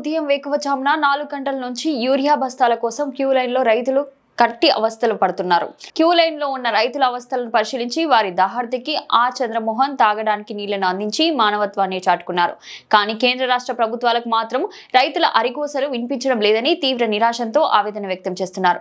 ఉదయం వేకువజామున 4 గంటల నుంచి యూరియా బస్తాల కోసం క్యూ లైన్ లో రైతులు కట్టి అవస్థలు పడుతున్నారు. క్యూ లైన్ లో ఉన్న రైతుల అవస్థలను పరిశీలించి వారి దాహార్తికి చంద్రమోహన్ తాగడానికి నీళ్లను అందించి మానవత్వాన్ని చాటుకున్నారు. కానీ కేంద్ర రాష్ట్ర ప్రభుత్వాలకు మాత్రం రైతుల అరిగోసలు వినిపించడం లేదని తీవ్ర నిరాశతో ఆవేదన వ్యక్తం చేస్తున్నారు.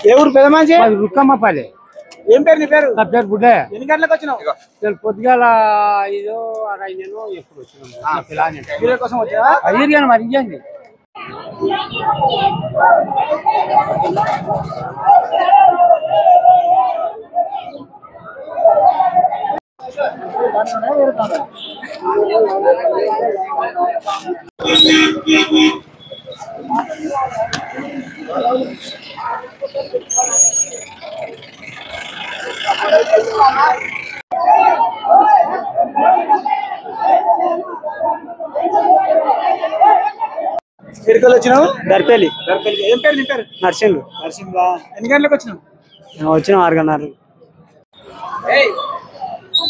ఏ ఊరు పెద్ద మంచి రుక్కమ్మపల్లి. ఏం పేరు నీ పేరు? నా పేరు బుడ్డే. ఎన్ని గంటలకు వచ్చినావు? నేను పొద్దుగాల 5 6 ఎప్పుడు వచ్చినాను. యూరియా కోసం వచ్చా? యూరియా మరి ఇయ్యండి. ఎక్కడికి వచ్చినావు? దర్పల్లి. ఏం పేరు నీ పేరు? నర్సింగ్. ఎన్ని గంటలకు వచ్చినావు? వచ్చిన 6:30.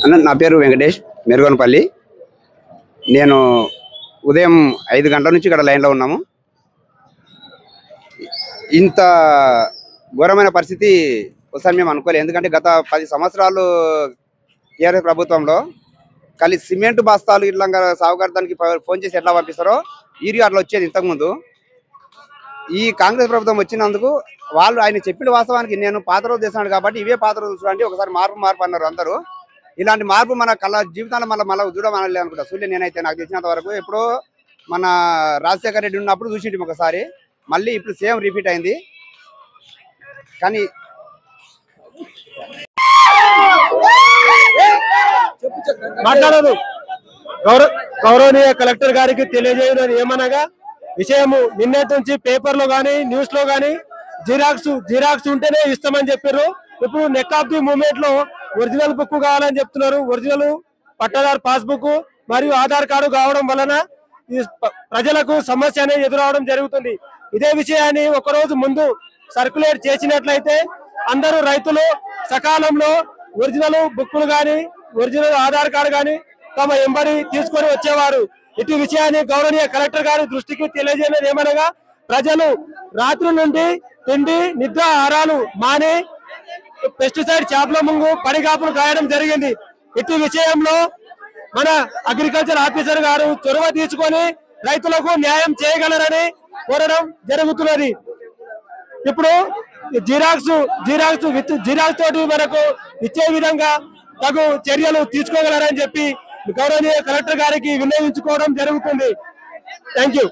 అన్న నా పేరు వెంకటేష్, మెరుగోనపల్లి. నేను ఉదయం 5 గంటల నుంచి ఇక్కడ లైన్లో ఉన్నాము. ఇంత ఘోరమైన పరిస్థితి ఒకసారి మేము అనుకోలేదు. ఎందుకంటే గత 10 సంవత్సరాలు టీఆర్ఎస్ ప్రభుత్వంలో కలిసి సిమెంట్ బస్తాలు ఇట్లా సాగుకార్దానికి ఫోన్ చేసి ఎట్లా పంపిస్తారో యూరియా అట్లా వచ్చేది ఇంతకుముందు. ఈ కాంగ్రెస్ ప్రభుత్వం వచ్చినందుకు వాళ్ళు ఆయన చెప్పిన వాస్తవానికి నేను పాత రోజు చేస్తున్నాడు కాబట్టి ఇవే పాత రోజులు చూడండి, ఒకసారి మార్పు అన్నారు అందరూ. ఇలాంటి మార్పు మన జీవితాల్లో మళ్ళీ చూడమనలే అనుకుంటా. సూర్య నేనైతే నాకు తెలిసినంత వరకు ఎప్పుడో మన రాజశేఖర రెడ్డి ఉన్నప్పుడు చూసింటి ఒకసారి, మళ్ళీ ఇప్పుడు సేమ్ రిపీట్ అయింది. కానీ మాట్లాడదు. గౌరవనీయ కలెక్టర్ గారికి తెలియజేయడం ఏమనగా విషయము నిన్నటి నుంచి పేపర్లో కానీ న్యూస్ లో కానీ జిరాక్స్ ఉంటేనే ఇస్తామని చెప్పారు. ఇప్పుడు నెక్ ఆఫ్ ది మూమెంట్ లో ఒరిజినల్ బుక్ కావాలని చెప్తున్నారు. ఒరిజినల్ పట్టాదారు పాస్బుక్ మరియు ఆధార్ కార్డు కావడం వలన ఈ ప్రజలకు సమస్య అనేది ఎదురవడం జరుగుతుంది. ఇదే విషయాన్ని ఒకరోజు ముందు సర్క్యులేట్ చేసినట్లయితే అందరూ రైతులు సకాలంలో ఒరిజినల్ బుక్కులు కానీ ఒరిజినల్ ఆధార్ కార్డు కానీ తమ ఎంబడి తీసుకొని వచ్చేవారు. ఇటు విషయాన్ని గౌరవనీయ కలెక్టర్ గారి దృష్టికి తెలియజేయలేదు ఏమనగా ప్రజలు రాత్రి నుండి తిండి నిద్ర ఆహారాలు మాని పెస్టిసైడ్ చేపల ముంగు పడిగాపులు కాయడం జరిగింది. ఇటు విషయంలో మన అగ్రికల్చర్ ఆఫీసర్ గారు చొరవ తీసుకొని రైతులకు న్యాయం చేయగలరని కోరడం జరుగుతున్నది. ఇప్పుడు జిరాక్స్ తోటి మనకు ఇచ్చే విధంగా తగు చర్యలు తీసుకోగలరని చెప్పి గౌరవనీయ కలెక్టర్ గారికి విన్నవించుకోవడం జరుగుతుంది. Thank you.